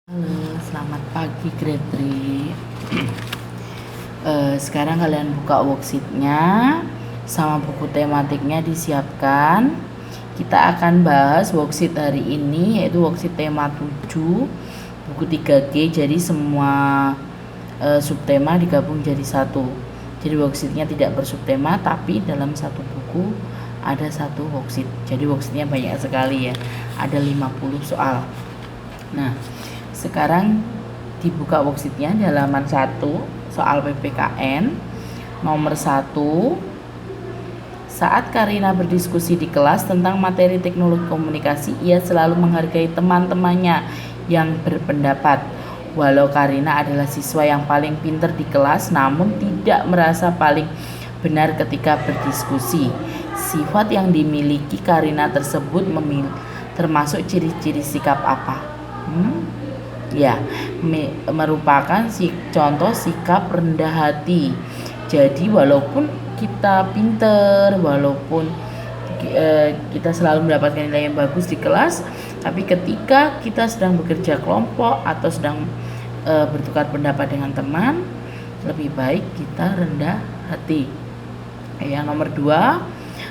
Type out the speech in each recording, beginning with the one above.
Halo, selamat pagi grade 3. Sekarang kalian buka worksheetnya sama buku tematiknya disiapkan. Kita akan bahas worksheet hari ini yaitu worksheet tema 7 buku 3G. Jadi semua subtema digabung jadi satu. Jadi worksheetnya tidak bersubtema tapi dalam satu buku ada satu worksheet. Jadi worksheetnya banyak sekali ya. Ada 50 soal. Nah, sekarang dibuka worksheetnya di halaman 1 soal PPKN nomor 1. Saat Karina berdiskusi di kelas tentang materi teknologi komunikasi, ia selalu menghargai teman-temannya yang berpendapat. Walau Karina adalah siswa yang paling pintar di kelas, namun tidak merasa paling benar ketika berdiskusi. Sifat yang dimiliki Karina tersebut termasuk ciri-ciri sikap apa? Ya, merupakan contoh sikap rendah hati. Jadi walaupun kita pinter, walaupun kita selalu mendapatkan nilai yang bagus di kelas, tapi ketika kita sedang bekerja kelompok atau sedang bertukar pendapat dengan teman, lebih baik kita rendah hati. Yang nomor 2,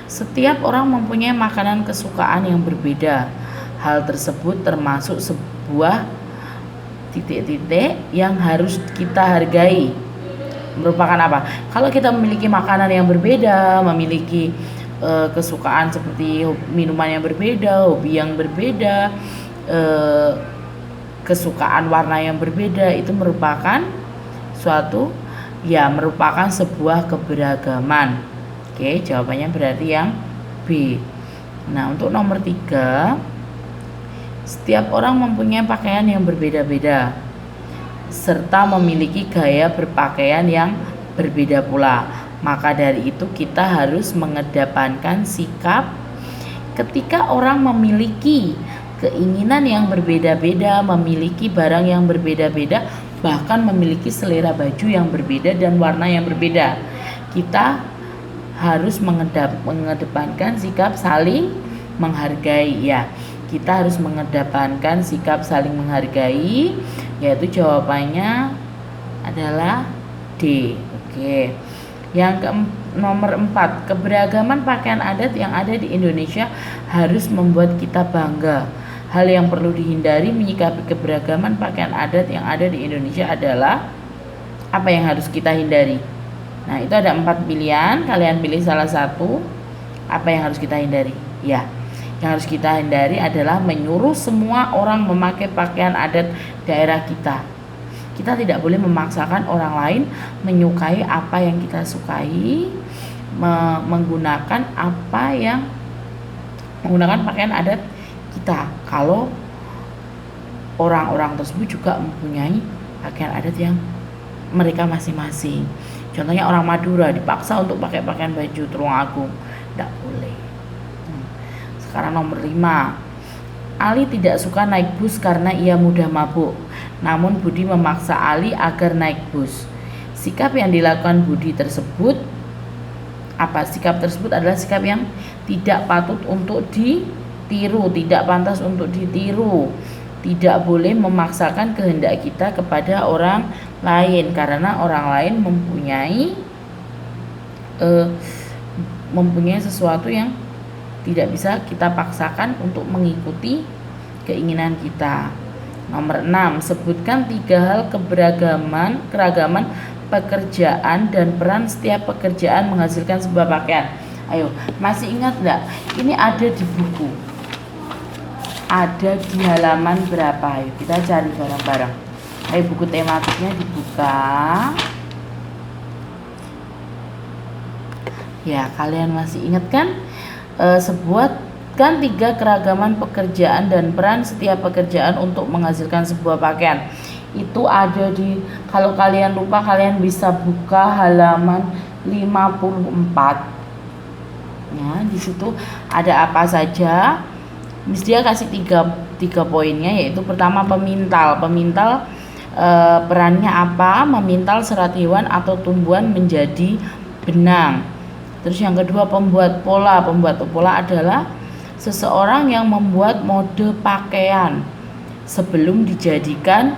setiap orang mempunyai makanan kesukaan yang berbeda. Hal tersebut termasuk sebuah titik-titik yang harus kita hargai. Merupakan apa? Kalau kita memiliki makanan yang berbeda, memiliki kesukaan seperti minuman yang berbeda, hobi yang berbeda, kesukaan warna yang berbeda, itu merupakan merupakan sebuah keberagaman. Oke, jawabannya berarti yang B. Nah, untuk nomor 3, setiap orang mempunyai pakaian yang berbeda-beda serta memiliki gaya berpakaian yang berbeda pula. Maka dari itu kita harus mengedepankan sikap ketika orang memiliki keinginan yang berbeda-beda, memiliki barang yang berbeda-beda, bahkan memiliki selera baju yang berbeda dan warna yang berbeda. Kita harus mengedepankan sikap saling menghargai ya. Kita harus mengedepankan sikap saling menghargai, yaitu jawabannya adalah D. Oke. Yang nomor 4, keberagaman pakaian adat yang ada di Indonesia harus membuat kita bangga. Hal yang perlu dihindari menyikapi keberagaman pakaian adat yang ada di Indonesia adalah apa yang harus kita hindari? Nah, itu ada 4 pilihan, kalian pilih salah satu. Apa yang harus kita hindari? Ya, yang harus kita hindari adalah menyuruh semua orang memakai pakaian adat daerah kita. Kita tidak boleh memaksakan orang lain menyukai apa yang kita sukai, menggunakan pakaian adat kita. Kalau orang-orang tersebut juga mempunyai pakaian adat yang mereka masing-masing. Contohnya orang Madura dipaksa untuk pakai pakaian baju Tulungagung, tidak boleh. Sekarang nomor 5, Ali tidak suka naik bus karena ia mudah mabuk. Namun Budi memaksa Ali agar naik bus. Sikap yang dilakukan Budi tersebut sikap tersebut adalah sikap yang tidak patut untuk ditiru, tidak pantas untuk ditiru. Tidak boleh memaksakan kehendak kita kepada orang lain karena orang lain mempunyai sesuatu yang tidak bisa kita paksakan untuk mengikuti keinginan kita. Nomor 6, sebutkan 3 hal keragaman pekerjaan dan peran setiap pekerjaan menghasilkan sebuah pakaian. Ayo, masih ingat enggak? Ini ada di buku. Ada di halaman berapa? Ayo kita cari bareng-bareng. Ayo, buku tematiknya dibuka. Ya, kalian masih ingat kan? Sebutkan 3 keragaman pekerjaan dan peran setiap pekerjaan untuk menghasilkan sebuah pakaian. Itu ada kalau kalian lupa, kalian bisa buka halaman 54. Ya, di situ ada apa saja. Dia kasih tiga poinnya, yaitu pertama pemintal. Perannya apa? Memintal serat hewan atau tumbuhan menjadi benang. Terus yang kedua pembuat pola adalah seseorang yang membuat mode pakaian. sebelum dijadikan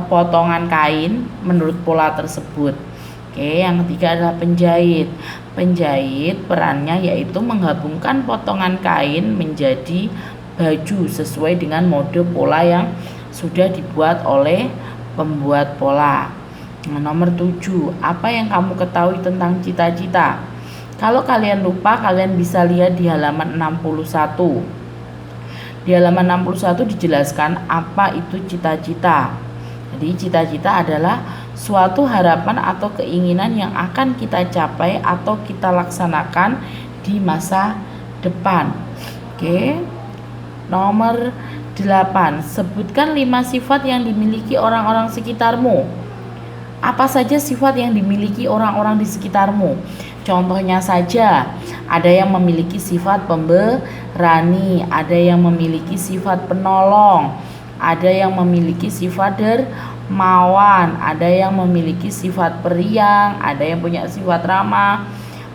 potongan kain menurut pola tersebut. Oke, yang ketiga adalah penjahit. Penjahit perannya yaitu menggabungkan potongan kain menjadi baju sesuai dengan mode pola yang sudah dibuat oleh pembuat pola. Nah, nomor 7, apa yang kamu ketahui tentang cita-cita? Kalau kalian lupa, kalian bisa lihat di halaman 61. Di halaman 61 dijelaskan apa itu cita-cita. Jadi cita-cita adalah suatu harapan atau keinginan yang akan kita capai atau kita laksanakan di masa depan. Oke. Nomor 8, sebutkan 5 sifat yang dimiliki orang-orang sekitarmu. Apa saja sifat yang dimiliki orang-orang di sekitarmu? Contohnya saja, ada yang memiliki sifat pemberani, ada yang memiliki sifat penolong, ada yang memiliki sifat dermawan, ada yang memiliki sifat periang, ada yang punya sifat ramah,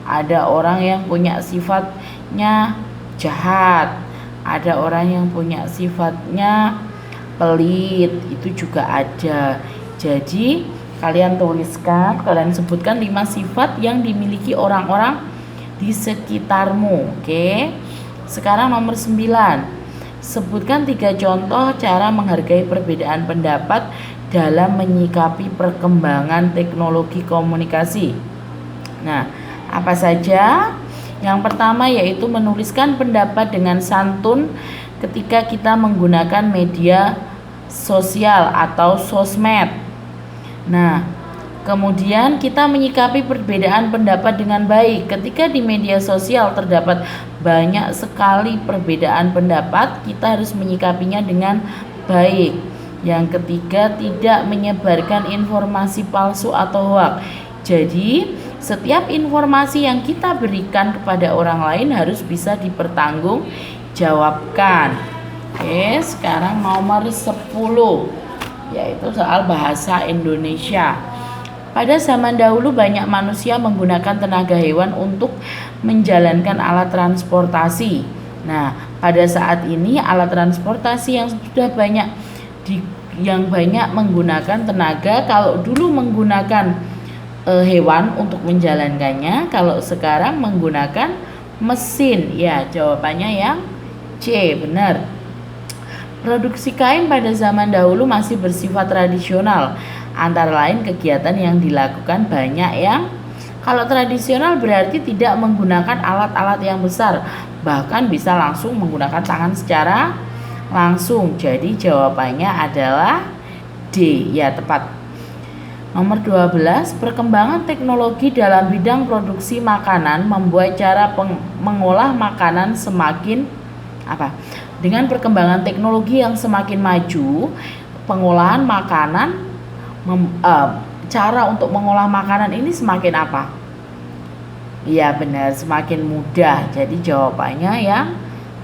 ada orang yang punya sifatnya jahat, ada orang yang punya sifatnya pelit, itu juga ada. Jadi kalian tuliskan, kalian sebutkan 5 sifat yang dimiliki orang-orang di sekitarmu. Oke. Sekarang nomor 9. Sebutkan 3 contoh cara menghargai perbedaan pendapat dalam menyikapi perkembangan teknologi komunikasi. Nah, apa saja? Yang pertama yaitu menuliskan pendapat dengan santun ketika kita menggunakan media sosial atau sosmed. Nah, kemudian kita menyikapi perbedaan pendapat dengan baik. Ketika di media sosial terdapat banyak sekali perbedaan pendapat, kita harus menyikapinya dengan baik. Yang ketiga, tidak menyebarkan informasi palsu atau hoaks. Jadi, setiap informasi yang kita berikan kepada orang lain harus bisa dipertanggungjawabkan. Oke, sekarang nomor 10. Yaitu soal bahasa Indonesia. Pada zaman dahulu banyak manusia menggunakan tenaga hewan untuk menjalankan alat transportasi. Nah, pada saat ini alat transportasi yang sudah banyak menggunakan tenaga. Kalau dulu menggunakan hewan untuk menjalankannya, kalau sekarang menggunakan mesin. Ya, jawabannya yang C, benar. Produksi kain pada zaman dahulu masih bersifat tradisional. Antara lain kegiatan yang dilakukan banyak yang kalau tradisional berarti tidak menggunakan alat-alat yang besar, bahkan bisa langsung menggunakan tangan secara langsung. Jadi jawabannya adalah D, ya tepat. Nomor 12, perkembangan teknologi dalam bidang produksi makanan membuat cara mengolah makanan semakin Dengan perkembangan teknologi yang semakin maju, pengolahan makanan, cara untuk mengolah makanan ini semakin apa? Iya benar, semakin mudah. Jadi jawabannya yang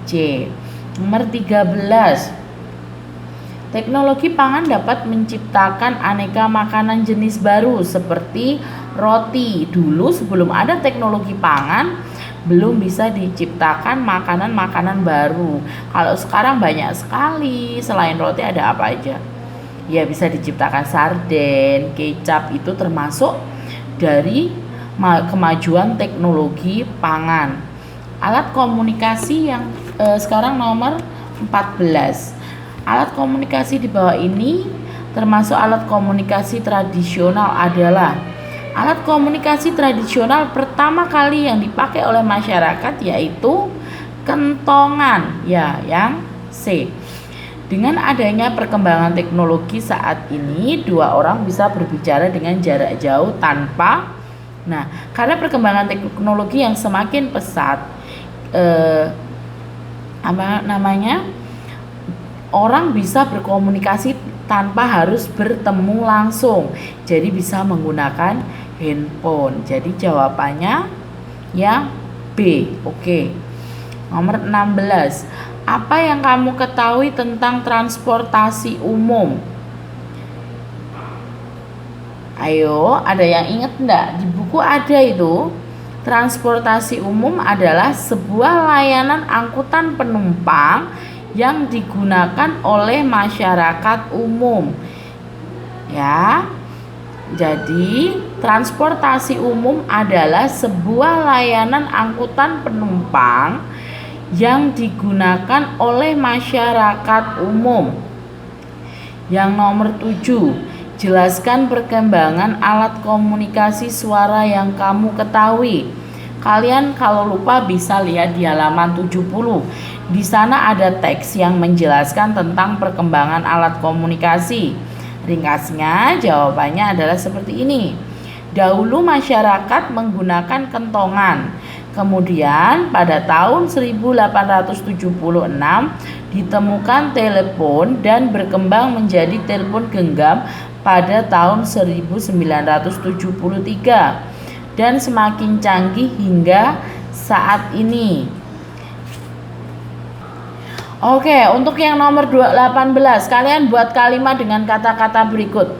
C. Nomor 13. Teknologi pangan dapat menciptakan aneka makanan jenis baru seperti roti. Dulu sebelum ada teknologi pangan, belum bisa diciptakan makanan-makanan baru. Kalau sekarang banyak sekali, selain roti ada apa aja? Ya bisa diciptakan sarden, kecap, itu termasuk dari kemajuan teknologi pangan. Alat komunikasi yang sekarang nomor 14. Alat komunikasi di bawah ini termasuk alat komunikasi tradisional adalah alat komunikasi tradisional pertama kali yang dipakai oleh masyarakat yaitu kentongan, ya yang C. Dengan adanya perkembangan teknologi saat ini, 2 orang bisa berbicara dengan jarak jauh karena perkembangan teknologi yang semakin pesat, orang bisa berkomunikasi tanpa harus bertemu langsung. Jadi bisa menggunakan handphone. Jadi jawabannya yang B. Oke. Nomor 16. Apa yang kamu ketahui tentang transportasi umum? Ayo, ada yang ingat enggak? Di buku ada itu. Transportasi umum adalah sebuah layanan angkutan penumpang yang digunakan oleh masyarakat umum. Ya. Jadi, transportasi umum adalah sebuah layanan angkutan penumpang yang digunakan oleh masyarakat umum. Yang nomor 7, jelaskan perkembangan alat komunikasi suara yang kamu ketahui. Kalian kalau lupa bisa lihat di halaman 70. Di sana ada teks yang menjelaskan tentang perkembangan alat komunikasi. Ringkasnya jawabannya adalah seperti ini. Dahulu masyarakat menggunakan kentongan. Kemudian pada tahun 1876 ditemukan telepon dan berkembang menjadi telepon genggam pada tahun 1973 dan semakin canggih hingga saat ini. Oke, untuk yang nomor 18, kalian buat kalimat dengan kata-kata berikut.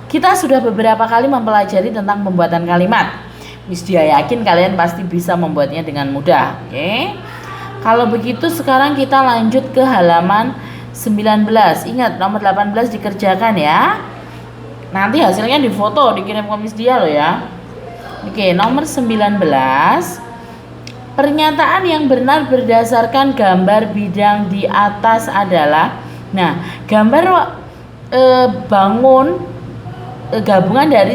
Kita sudah beberapa kali mempelajari tentang pembuatan kalimat. Miss Dia yakin kalian pasti bisa membuatnya dengan mudah. Oke. Kalau begitu sekarang kita lanjut ke halaman 19. Ingat, nomor 18 dikerjakan ya. Nanti hasilnya difoto, dikirim ke Miss Dia loh ya. Oke, nomor 19. Pernyataan yang benar berdasarkan gambar bidang di atas adalah, nah, gambar bangun gabungan dari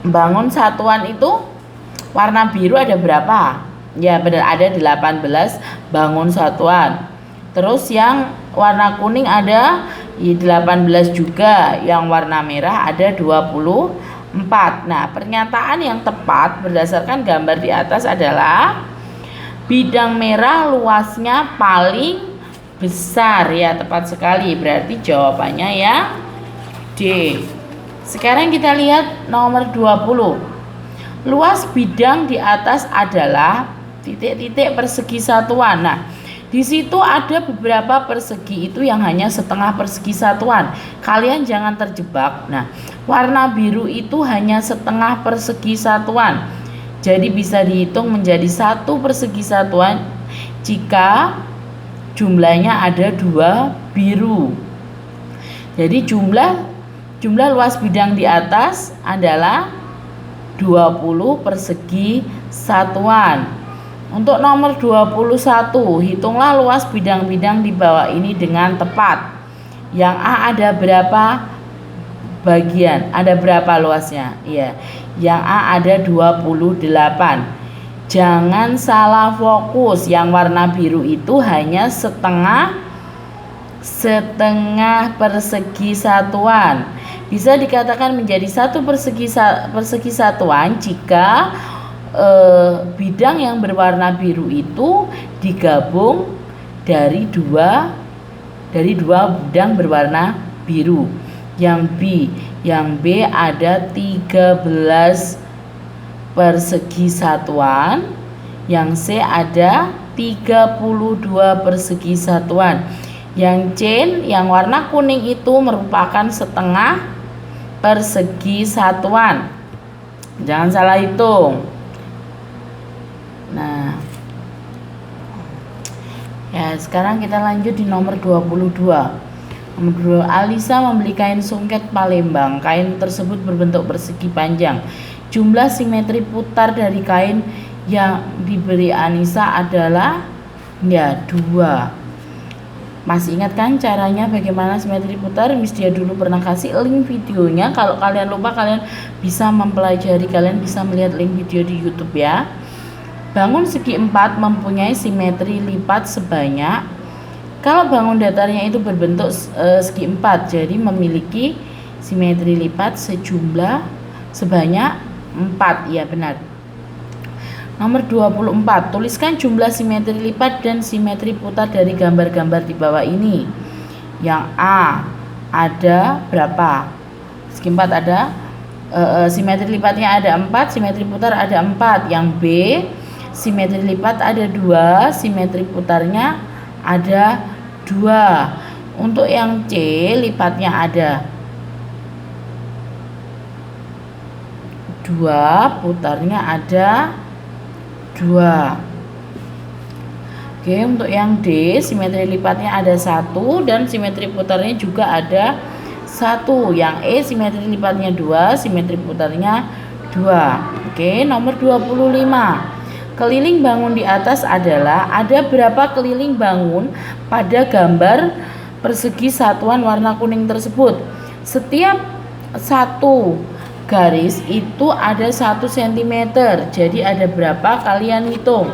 bangun satuan itu warna biru ada berapa? Ya benar, ada 18 bangun satuan. Terus yang warna kuning ada 18 juga, yang warna merah ada 24. Nah, pernyataan yang tepat berdasarkan gambar di atas adalah bidang merah luasnya paling besar, ya tepat sekali. Berarti jawabannya ya D. Sekarang kita lihat nomor 20. Luas bidang di atas adalah titik-titik persegi satuan. Nah, di situ ada beberapa persegi itu yang hanya setengah persegi satuan. Kalian jangan terjebak. Nah, warna biru itu hanya setengah persegi satuan. Jadi bisa dihitung menjadi satu persegi satuan jika jumlahnya ada 2 biru. Jadi jumlah luas bidang di atas adalah 20 persegi satuan. Untuk nomor 21, hitunglah luas bidang-bidang di bawah ini dengan tepat. Yang A ada berapa bagian? Ada berapa luasnya? Iya. Yang A ada 28. Jangan salah fokus. Yang warna biru itu hanya setengah persegi satuan. Bisa dikatakan menjadi satu persegi satuan jika bidang yang berwarna biru itu digabung dari dua bidang berwarna biru. Yang B ada 13 persegi satuan, yang C ada 32 persegi satuan. Yang C yang warna kuning itu merupakan setengah persegi satuan. Jangan salah hitung. Nah, ya sekarang kita lanjut di nomor 22. Nomor 2, Alisa membeli kain songket Palembang. Kain tersebut berbentuk persegi panjang. Jumlah simetri putar dari kain yang diberi Anissa adalah 2. Masih ingat kan caranya bagaimana simetri putar? Miss Dia dulu pernah kasih link videonya. Kalau kalian lupa, kalian bisa mempelajari, kalian bisa melihat link video di YouTube ya. Bangun segi 4 mempunyai simetri lipat sebanyak, kalau bangun datarnya itu berbentuk segi 4, jadi memiliki simetri lipat sebanyak 4. Ya benar. Nomor 24, tuliskan jumlah simetri lipat dan simetri putar dari gambar-gambar di bawah ini. Yang A ada berapa? Segi 4 ada simetri lipatnya ada 4, simetri putar ada 4. Yang B, simetri lipat ada 2, simetri putarnya ada 2. Untuk yang C, lipatnya ada 2, putarnya ada 2. Oke, untuk yang D, simetri lipatnya ada 1 dan simetri putarnya juga ada 1. Yang E, simetri lipatnya 2, simetri putarnya 2. Oke, nomor 25. Keliling bangun di atas adalah ada berapa keliling bangun pada gambar persegi satuan warna kuning tersebut. Setiap satu garis itu ada 1 cm. Jadi ada berapa? Kalian hitung.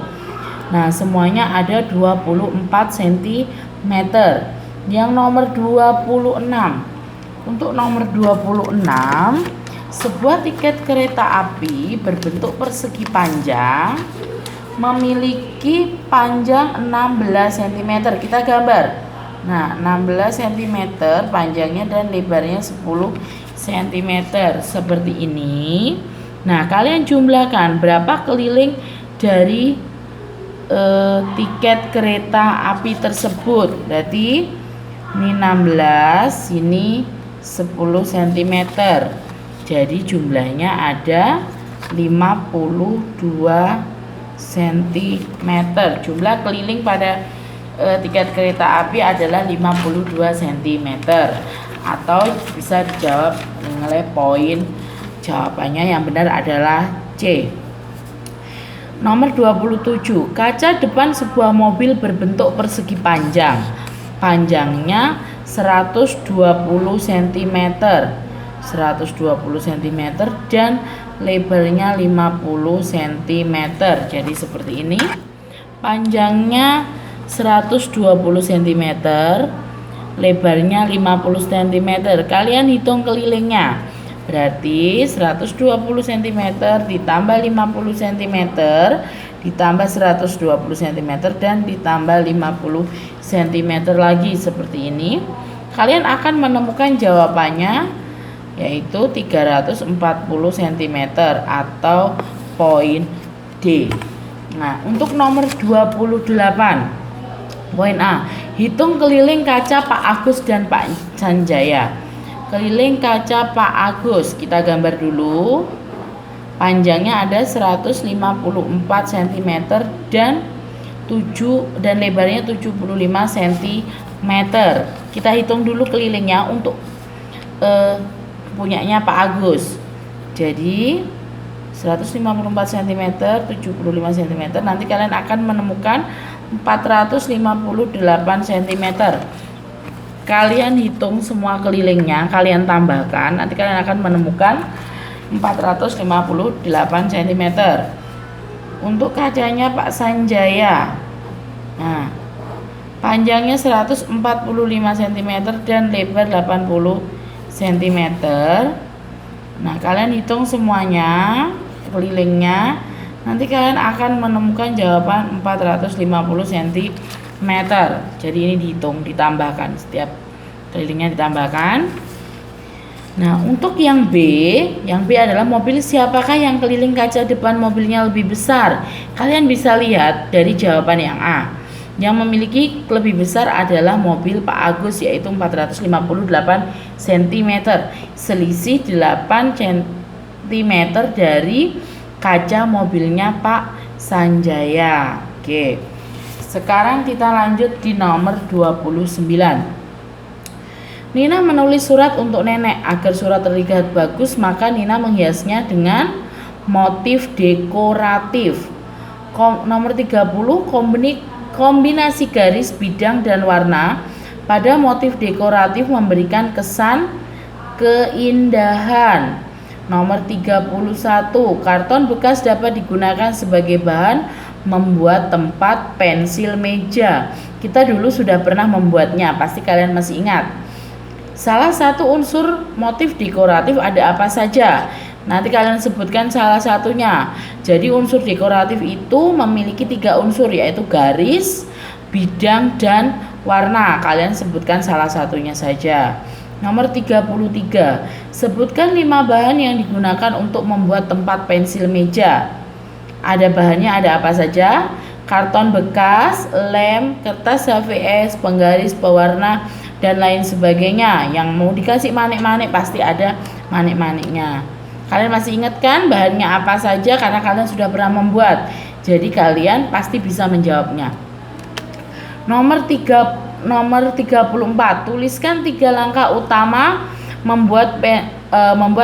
Nah, semuanya ada 24 cm. Yang nomor 26. Untuk nomor 26, sebuah tiket kereta api berbentuk persegi panjang memiliki panjang 16 cm. Kita gambar. Nah, 16 cm panjangnya dan lebarnya 10 cm seperti ini. Nah, kalian jumlahkan berapa keliling dari tiket kereta api tersebut. Berarti ini 16, ini 10 cm. Jadi jumlahnya ada 52 cm. Jumlah keliling pada tiket kereta api adalah 52 cm. Atau bisa dijawab oleh poin jawabannya. Yang benar adalah C. Nomor 27. Kaca depan sebuah mobil berbentuk persegi panjang. Panjangnya 120 cm. 120 cm dan lebarnya 50 cm. Jadi seperti ini. Panjangnya 120 cm, lebarnya 50 cm. Kalian hitung kelilingnya. Berarti 120 cm ditambah 50 cm ditambah 120 cm dan ditambah 50 cm lagi seperti ini. Kalian akan menemukan jawabannya yaitu 340 cm atau poin D. Nah, untuk nomor 28, poin A, hitung keliling kaca Pak Agus dan Pak Sanjaya. Keliling kaca Pak Agus, kita gambar dulu. Panjangnya ada 154 cm dan lebarnya 75 cm. Kita hitung dulu kelilingnya untuk punyanya Pak Agus. Jadi 154 cm, 75 cm. Nanti kalian akan menemukan 458 cm. Kalian hitung semua kelilingnya, kalian tambahkan, nanti kalian akan menemukan 458 cm. Untuk kacanya Pak Sanjaya, nah, panjangnya 145 cm dan lebar 80 cm. Nah, kalian hitung semuanya kelilingnya, nanti kalian akan menemukan jawaban 450 cm. Jadi ini dihitung, ditambahkan, setiap kelilingnya ditambahkan. Nah, untuk yang B adalah mobil siapakah yang keliling kaca depan mobilnya lebih besar? Kalian bisa lihat dari jawaban yang A. Yang memiliki lebih besar adalah mobil Pak Agus, yaitu 458 cm. Selisih 8 cm dari kaca mobilnya Pak Sanjaya. Oke. Sekarang kita lanjut di nomor 29. Nina menulis surat untuk nenek. Agar surat terlihat bagus, maka Nina menghiasnya dengan motif dekoratif. Nomor 30, kombinasi garis, bidang, dan warna pada motif dekoratif memberikan kesan keindahan. Nomor 31, karton bekas dapat digunakan sebagai bahan membuat tempat pensil meja. Kita dulu sudah pernah membuatnya, pasti kalian masih ingat. Salah satu unsur motif dekoratif ada apa saja? Nanti kalian sebutkan salah satunya. Jadi unsur dekoratif itu memiliki 3 unsur, yaitu garis, bidang, dan warna. Kalian sebutkan salah satunya saja. Nomor 33, sebutkan 5 bahan yang digunakan untuk membuat tempat pensil meja. Ada bahannya, ada apa saja? Karton bekas, lem, kertas HVS, penggaris, pewarna, dan lain sebagainya. Yang mau dikasih manik-manik pasti ada manik-maniknya. Kalian masih ingat kan bahannya apa saja karena kalian sudah pernah membuat. Jadi kalian pasti bisa menjawabnya. Nomor 34, tuliskan 3 langkah utama membuat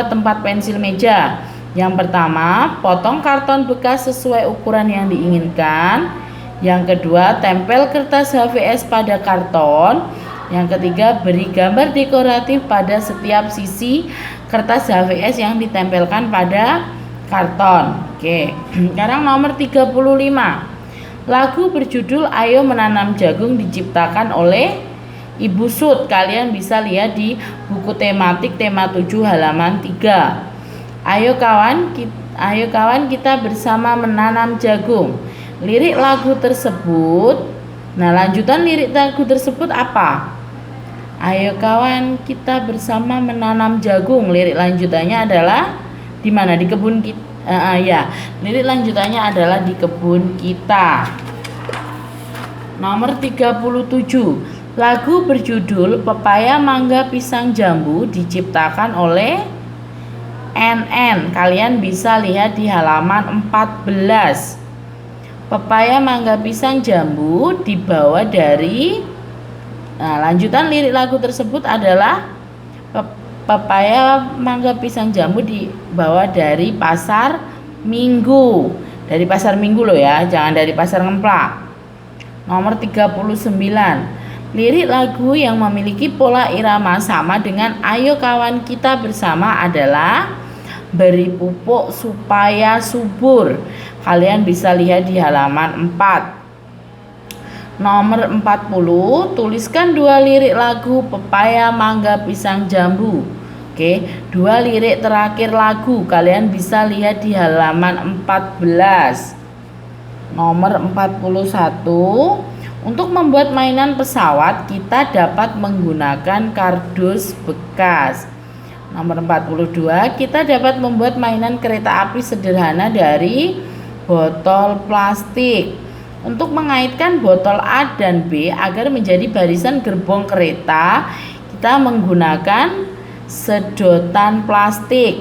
tempat pensil meja. Yang pertama, potong karton bekas sesuai ukuran yang diinginkan. Yang kedua, tempel kertas HVS pada karton. Yang ketiga, beri gambar dekoratif pada setiap sisi kertas HVS yang ditempelkan pada karton. Oke, sekarang nomor 35. Lagu berjudul Ayo Menanam Jagung diciptakan oleh Ibu Sud. Kalian bisa lihat di buku tematik tema 7 halaman 3. Ayo kawan kita bersama menanam jagung. Lirik lagu tersebut. Nah, lanjutan lirik lagu tersebut apa? Ayo kawan kita bersama menanam jagung. Lirik lanjutannya adalah di mana? Di kebun kita. Lirik lanjutannya adalah di kebun kita. Nomor 37. Lagu berjudul Pepaya Mangga Pisang Jambu diciptakan oleh NN. Kalian bisa lihat di halaman 14. Pepaya Mangga Pisang Jambu dibawa dari. Nah, lanjutan lirik lagu tersebut adalah Pepaya Mangga Pisang Jambu dibawa dari Pasar Minggu. Dari Pasar Minggu loh ya, jangan dari Pasar Ngemplak. Nomor 39. Lirik lagu yang memiliki pola irama sama dengan Ayo Kawan Kita Bersama adalah Beri Pupuk Supaya Subur. Kalian bisa lihat di halaman 4. Nomor 40, tuliskan 2 lirik lagu Pepaya Mangga Pisang Jambu. Oke, 2 lirik terakhir lagu kalian bisa lihat di halaman 14. Nomor 41, untuk membuat mainan pesawat kita dapat menggunakan kardus bekas. Nomor 42, kita dapat membuat mainan kereta api sederhana dari botol plastik. Untuk mengaitkan botol A dan B agar menjadi barisan gerbong kereta, kita menggunakan sedotan plastik.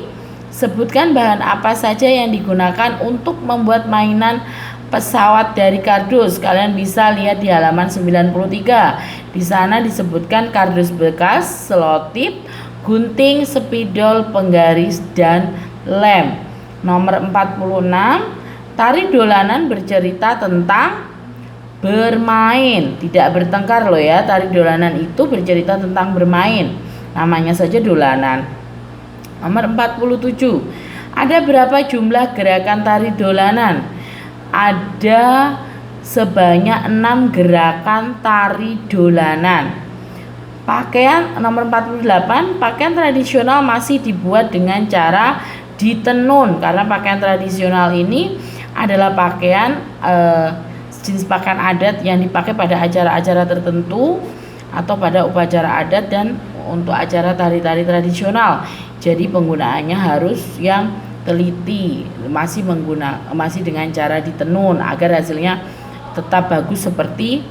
Sebutkan bahan apa saja yang digunakan untuk membuat mainan pesawat dari kardus. Kalian bisa lihat di halaman 93. Di sana disebutkan kardus bekas, selotip, gunting, spidol, penggaris, dan lem. Nomor 46. Tari dolanan bercerita tentang bermain, tidak bertengkar loh ya. Tari dolanan itu bercerita tentang bermain. Namanya saja dolanan. Nomor 47. Ada berapa jumlah gerakan tari dolanan? Ada sebanyak 6 gerakan tari dolanan. Nomor 48. Pakaian tradisional masih dibuat dengan cara ditenun, karena pakaian tradisional ini adalah pakaian jenis pakaian adat yang dipakai pada acara-acara tertentu atau pada upacara adat dan untuk acara tari-tari tradisional. Jadi penggunaannya harus yang teliti, masih dengan cara ditenun agar hasilnya tetap bagus seperti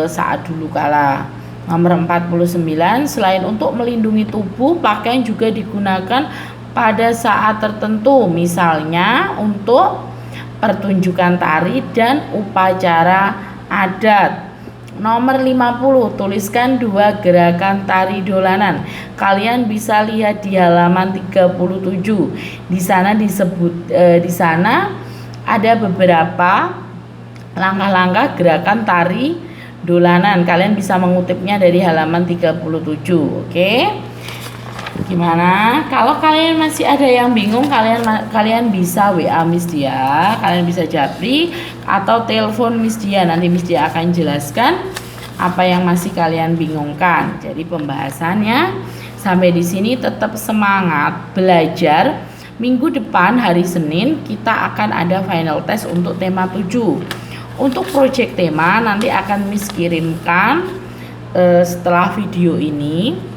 saat dulu kala. Nomor 49, selain untuk melindungi tubuh, pakaian juga digunakan pada saat tertentu, misalnya untuk pertunjukan tari dan upacara adat. Nomor 50, tuliskan 2 gerakan tari dolanan. Kalian bisa lihat di halaman 37. Di sana ada beberapa langkah-langkah gerakan tari dolanan. Kalian bisa mengutipnya dari halaman 37. Oke. Gimana? Kalau kalian masih ada yang bingung, kalian bisa WA Miss Dia, kalian bisa japri atau telepon Miss Dia. Nanti Miss Dia akan jelaskan apa yang masih kalian bingungkan. Jadi pembahasannya sampai di sini, tetap semangat belajar. Minggu depan hari Senin kita akan ada final test untuk tema 7. Untuk project tema nanti akan Miss kirimkan setelah video ini.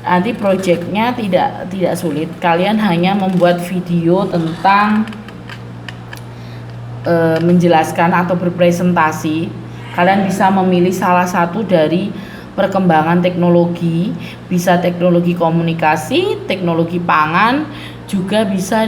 Nanti projectnya tidak sulit. Kalian hanya membuat video tentang menjelaskan atau berpresentasi. Kalian bisa memilih salah satu dari perkembangan teknologi, bisa teknologi komunikasi, teknologi pangan, juga bisa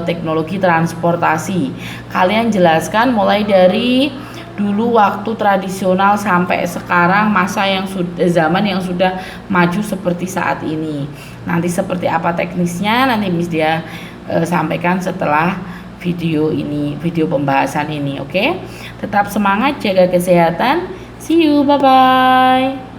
teknologi transportasi. Kalian jelaskan mulai dari dulu waktu tradisional sampai sekarang masa yang zaman yang sudah maju seperti saat ini. Nanti seperti apa teknisnya nanti Miss dia sampaikan setelah video ini, video pembahasan ini, oke? Tetap semangat, jaga kesehatan. See you, bye bye.